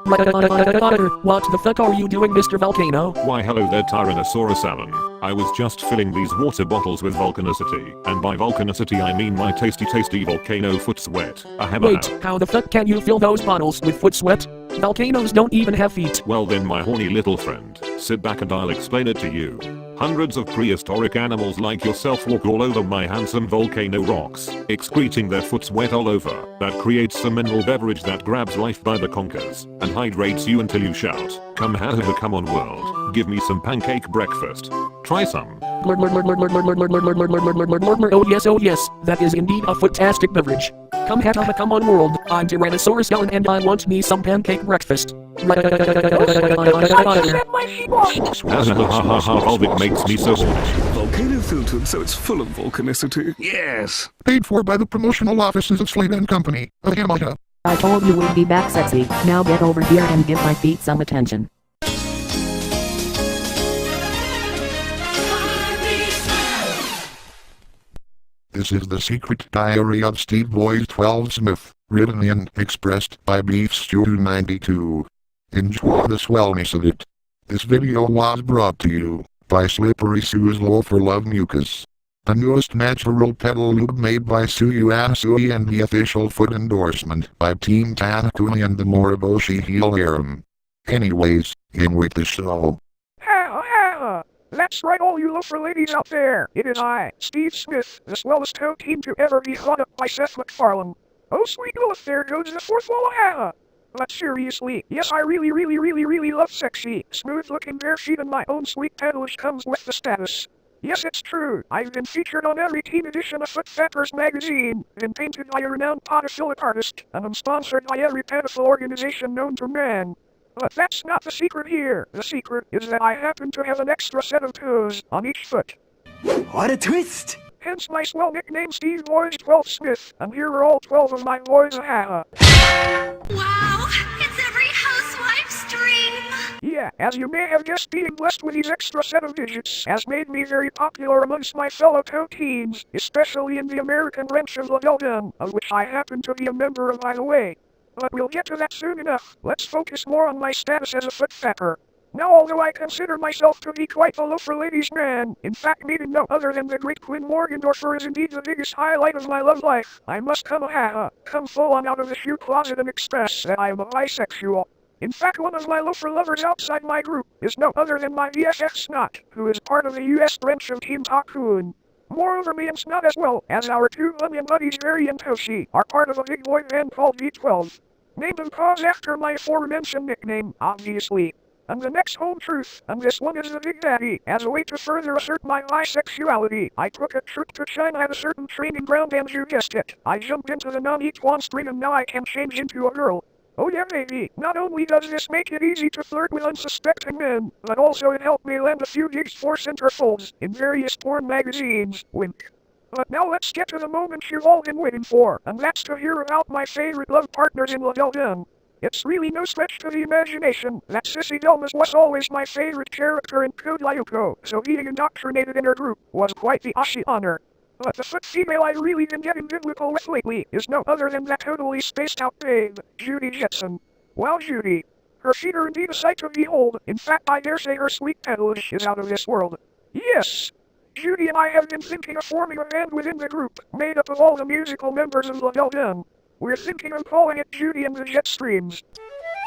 What the fuck are you doing, Mr. Volcano? Why hello there, Tyrannosaurus Alan. I was just filling these water bottles with volcanicity, and by volcanicity I mean my tasty volcano foot sweat. Wait, how the fuck can you fill those bottles with foot sweat? Volcanoes don't even have feet. Well then, my horny little friend, sit back and I'll explain it to you. Hundreds of prehistoric animals like yourself walk all over my handsome volcano rocks, excreting their foot sweat all over. That creates a mineral beverage that grabs life by the conkers and hydrates you until you shout, "Come have come on world, give me some pancake breakfast." Try some. Oh yes, that is indeed a fantastic beverage. Come on world, I'm Tyrannosaurus Alan and I want me some pancake breakfast. Volvic makes me so Volcano filtered so it's full of volcanicity. Yes. Paid for by the promotional offices of Slade and Company of Hamilton. I told you we'd be back, sexy. Now get over here and give my feet some attention. This is the secret diary of Steve Boyd 12 Smith, written and expressed by Beef Stew 92. Enjoy the swellness of it. This video was brought to you by Slippery Sue's Low for Love Mucus, the newest natural pedal lube made by Sui and the official foot endorsement by Team Tanakuni and the Moriboshi Heel Aram. Anyways, in with the show. That's right, all you loafer ladies out there. It is I, Steve Smith, the swellest toe team to ever be thought up by Seth MacFarlane. Oh sweet Lilith, there goes the fourth wall. But seriously, yes, I really love sexy, smooth-looking bare feet, and my own sweet pedalage comes with the status. Yes, it's true. I've been featured on every teen edition of Foot Fappers magazine, been painted by a renowned podophilic artist, and I'm sponsored by every pedophile organization known to man. But that's not the secret here. The secret is that I happen to have an extra set of toes on each foot. What a twist! Hence my swell nickname, Steve Boys 12 Smith, and here are all 12 of my boys. Wow, it's every housewife's dream. Yeah, as you may have guessed, being blessed with these extra set of digits has made me very popular amongst my fellow toe teams, especially in the American wrench of Ladelden, of which I happen to be a member of, by the way. But we'll get to that soon enough. Let's focus more on my status as a foot fapper. Now, although I consider myself to be quite the loafer ladies' man, in fact meeting no other than the great Quinn Morgendorfer is indeed the biggest highlight of my love life, I must come full on out of the shoe closet and express that I am a bisexual. In fact, one of my loafer lovers outside my group is no other than my BFF Snot, who is part of the US branch of Team Tycoon. Moreover, me and Snot, as well as our two onion buddies Barry and Toshi, are part of a big boy band called V12. Named and cause after my aforementioned nickname, obviously. And the next home truth, and this one is the Big Daddy. As a way to further assert my bisexuality, I took a trip to China at a certain training ground, and you guessed it, I jumped into the non-equine string and now I can change into a girl. Oh yeah, baby. Not only does this make it easy to flirt with unsuspecting men, but also it helped me land a few gigs for centerfolds in various porn magazines. Wink. But now let's get to the moment you've all been waiting for, and that's to hear about my favorite love partners in Ladelden. It's really no stretch to the imagination that Sissy Delmas was always my favorite character in Code Lyoko, so being indoctrinated in her group was quite the Ashi honor. But the foot female I've really been getting biblical with lately is no other than that totally spaced out babe, Judy Jetson. Wow, Judy. Her feet are indeed a sight to behold. In fact, I dare say her sweet pedalage is out of this world. Yes! Judy and I have been thinking of forming a band within the group, made up of all the musical members of Ladelden. We're thinking of calling it Judy and the Jetstreams.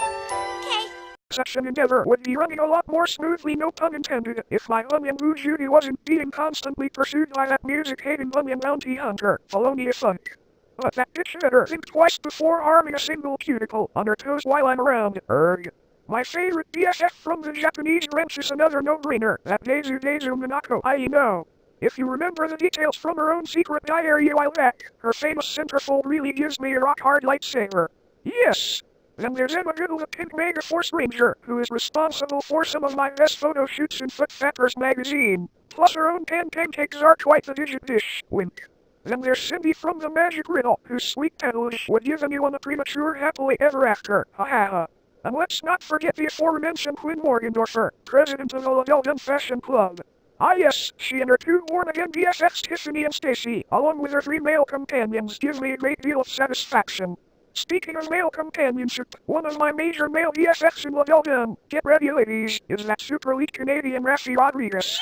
Okay. Such an endeavor would be running a lot more smoothly, no pun intended, if my onion boo Judy wasn't being constantly pursued by that music-hating onion bounty hunter, Felonia Funk. But that bitch better think twice before harming a single cuticle on her toes while I'm around. Erg. My favorite BFF from the Japanese wrench is another no-brainer, that Dezu Minako, I know. If you remember the details from her own secret diary a while back, her famous centerfold really gives me a rock-hard lightsaber. Yes! Then there's Emma Goodall, the Pink Mega Force Ranger, who is responsible for some of my best photo shoots in Foot Fappers magazine. Plus her own pancakes are quite the digit dish, wink. Then there's Cindy from the Magic Riddle, whose sweet pedalage would give anyone a premature happily ever after, ha ha ha. And let's not forget the aforementioned Quinn Morgendorfer, president of the Ladelden Fashion Club. Ah yes, she and her two born-again BFFs Tiffany and Stacy, along with her three male companions, give me a great deal of satisfaction. Speaking of male companionship, one of my major male BFFs in Ladelton, get ready ladies, is that super elite Canadian Rafi Rodriguez.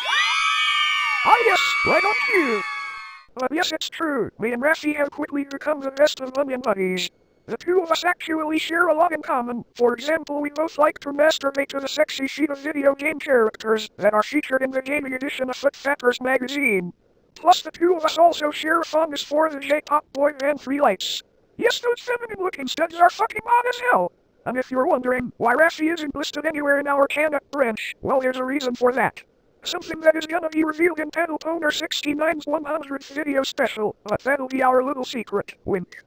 Ah yes, right on cue. But yes, it's true, me and Rafi have quickly become the best of onion buddies. The two of us actually share a lot in common. For example, we both like to masturbate to the sexy sheet of video game characters that are featured in the gaming edition of Foot Fappers magazine. Plus, the two of us also share a fondness for the J-pop boy band Three Lights. Yes, those feminine-looking studs are fucking hot as hell. And if you're wondering why Rafi isn't listed anywhere in our Canada branch, well, there's a reason for that. Something that is gonna be revealed in Pedal Toner 69's 100th video special, but that'll be our little secret. Wink.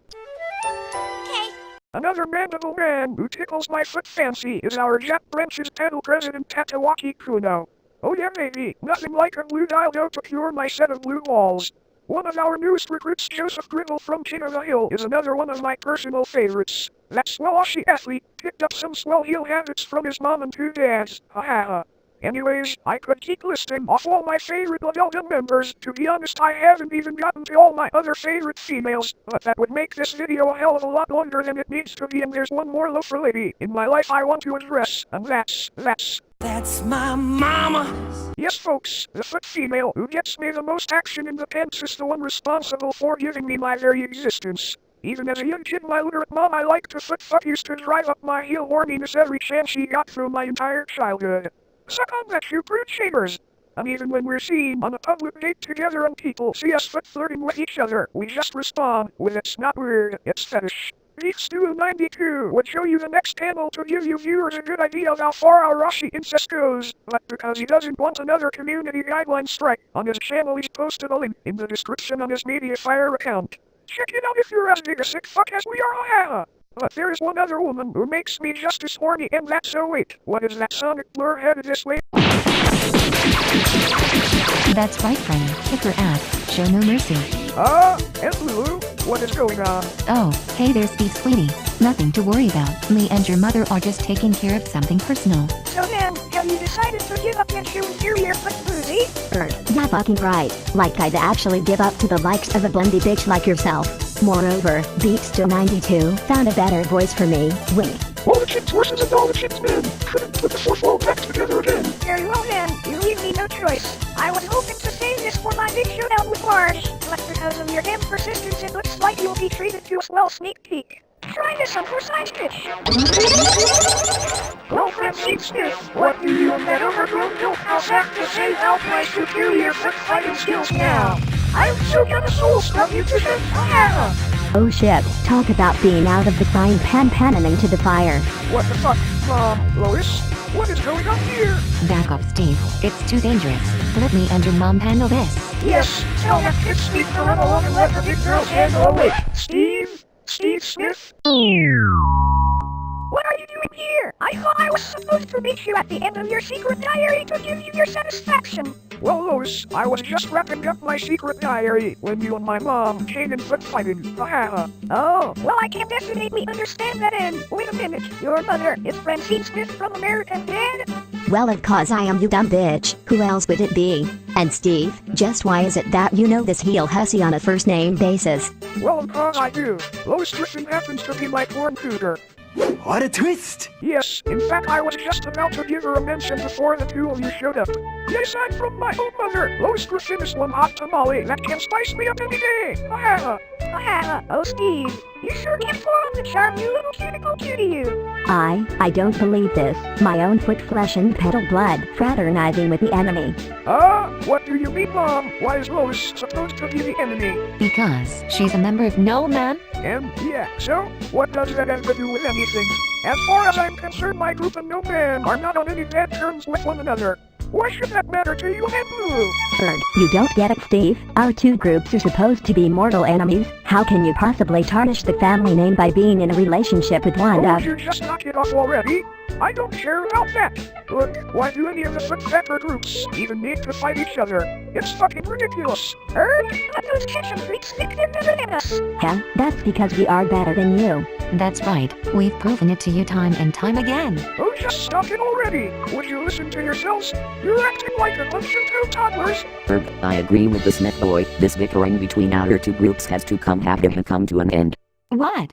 Okay. Another mandible man who tickles my foot fancy is our Jap branch's pedal president Tatawaki Kuno. Oh yeah baby, nothing like a blue dildo to cure my set of blue balls. One of our newest recruits, Joseph Gribble from King of the Hill, is another one of my personal favorites. That swell Aussie athlete picked up some swell heel habits from his mom and two dads, ha ha ha. Anyways, I could keep listing off all my favorite Ladelton members. To be honest, I haven't even gotten to all my other favorite females, but that would make this video a hell of a lot longer than it needs to be, and there's one more loafer lady in my life I want to address, and that's my mama! Yes folks, the foot female who gets me the most action in the pants is the one responsible for giving me my very existence. Even as a young kid, my literate mom I liked to foot fuck used to drive up my heel horniness every chance she got through my entire childhood. Suck on that, you brute shamers! And even when we're seen on a public date together and people see us foot flirting with each other, we just respond with "It's not weird, it's fetish." Beef Stew 92 would show you the next panel to give you viewers a good idea of how far our Rashi incest goes, but because he doesn't want another community guideline strike on his channel, he's posted a link in the description on his Mediafire account. Check it out if you're as big a sick fuck as we are, haha! But there is one other woman who makes me just as horny, and that's so wait, what is that Sonic Blur headed this way? That's right, friend. Kick her ass. Show no mercy. And Lulu, what is going on? Oh, hey there, Steve Sweetie. Nothing to worry about. Me and your mother are just taking care of something personal. So then, have you decided to give up and show inferior foot booty? Yeah, fucking right. Like I'd actually give up to the likes of a blondie bitch like yourself. Moreover, Beats292 found a better voice for me. Wink. All the chips horses and all the chips men. Couldn't put the fourfold back together again. Very well then, you leave me no choice. I was hoping to save this for my big showdown with Marge, but because of your damn persistence it looks like you'll be treated to a swell sneak peek. Try this on for size pitch. Well, Francine Smith, what do you and that overgrown dollhouse have to say about my superior foot fighting skills now? I'm so gonna soul scrub you to death. Oh shit, talk about being out of the frying pan and into the fire. What the fuck, Lois? What is going on here? Back off, Steve. It's too dangerous. Let me and your mom handle this. Yes, tell that kid Steve to run along and let the big girls handle it. Steve Smith? What are you doing here? I thought I was supposed to meet you at the end of your secret diary to give you your satisfaction. Well, Lois, I was just wrapping up my secret diary when you and my mom came in foot fighting. Ha. Oh, well I can definitely understand that and wait a minute, your mother is Francine Smith from American Dad? Well, of course I am, you dumb bitch. Who else would it be? And Steve, just why is it that you know this heel hussy on a first name basis? Well, of course I do. Lois Griffin happens to be my porn tutor. What a twist! Yes, in fact I was just about to give her a mention before the two of you showed up. Yes, I'm from my own mother. Lois Griffin is one hot tamale that can spice me up any day. Oh Steve, you sure can form the charm, you little cuticle cutie you. I don't believe this. My own foot flesh and pedal blood fraternizing with the enemy. What do you mean, Mom? Why is Lois supposed to be the enemy? Because she's a member of No Man. Yeah, so what does that have to do with anything? As far as I'm concerned, my group and No Man are not on any bad terms with one another. Why should that matter to you and Lulu? You don't get it, Steve. Our two groups are supposed to be mortal enemies. How can you possibly tarnish the family name by being in a relationship with one Would of... you just knock it off already? I don't care about that. Look, why do any of the foot pepper groups even need to fight each other? It's fucking ridiculous. Let those kitchen freaks stick their middle in us. Yeah, that's because we are better than you. That's right. We've proven it to you time and time again. Oh, just stop it already. Would you listen to yourselves? You're acting like a bunch of two toddlers. I agree with the Smith boy. This bickering between our two groups has to come to an end. What?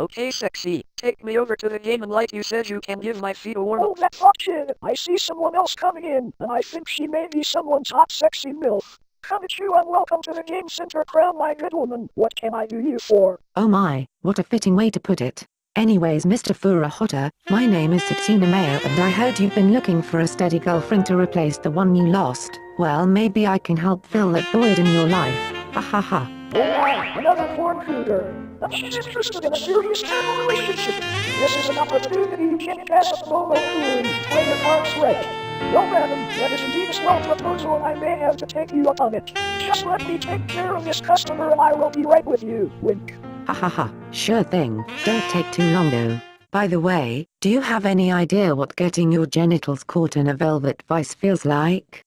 Okay, sexy. Take me over to the game and like you said you can give my feet a warm Oh, that hot shit. I see someone else coming in, and I think she may be someone's hot sexy MILF. Come at you and welcome to the game center, crown my good woman. What can I do you for? Oh my, what a fitting way to put it. Anyways, Mr. Furuhota, my name is Satsuna Mayo and I heard you've been looking for a steady girlfriend to replace the one you lost. Well, maybe I can help fill that void in your life. Ha ha ha. Oh my, another porn cougar. But she's interested in a serious term relationship. This is an opportunity you can't pass up, Momo Coon. Play your cards right. Well, madam, that is indeed a swell proposal and I may have to take you up on it. Just let me take care of this customer and I will be right with you. Wink. Ha ha ha, sure thing, don't take too long though. By the way, do you have any idea what getting your genitals caught in a velvet vice feels like?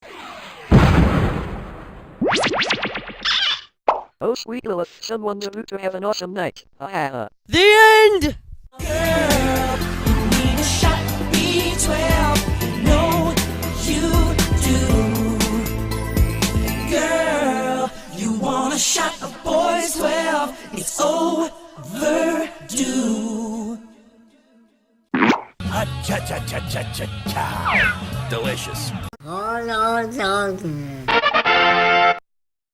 Oh sweet Lilith, someone's about to have an awesome night. Ha ha ha. The end! A shot of boys 12, it's overdue. Cha cha cha cha cha cha. Delicious. Oh, no, no.